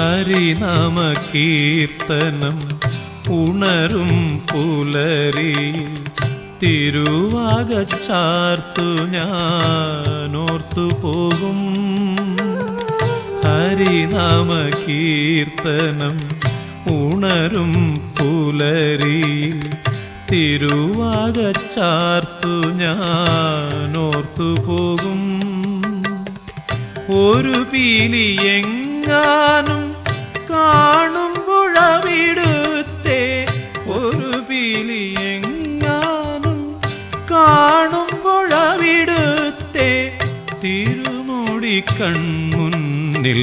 ഹരിനാമ കീർത്തനം ഉണരും പുലരിയിൽ തിരുവാകച്ചാർത്തു ഞാനോർത്തു പോകും. ഹരിനാമ കീർത്തനം ഉണരും പുലരിയിൽ തിരുവാകച്ചാർത്തു ഞാനോർത്തു പോകും. ഒരു പീലി എങ്ങാനും കാണുമ്പോഴവിടുത്തെ, ഒരു പീലി എങ്ങാനും കാണുമ്പോഴവിടുത്തെ തിരുമുടി കൺമുന്നിൽ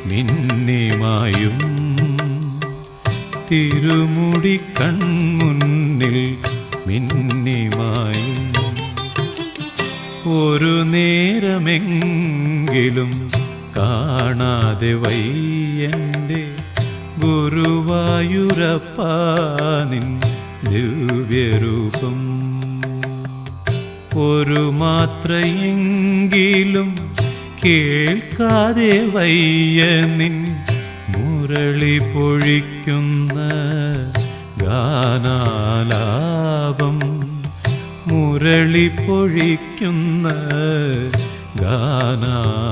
മിന്നിമായും, തിരുമുടി കൺമുന്നിൽ മിന്നിമായും. ഒരു നേരമെങ്കിലും കാണാതെ വയ്യന്റെ ഗുരുവായൂരപ്പാ നിൻ ദിവ്യരൂപം. ഒരു മാത്രയെങ്കിലും കേൾക്കാതെ വയ്യ നിൻ മുരളി പൊഴിക്കുന്ന ഗാനാലാപം, മുരളി പൊഴിക്കുന്ന ഗാനാലാപം.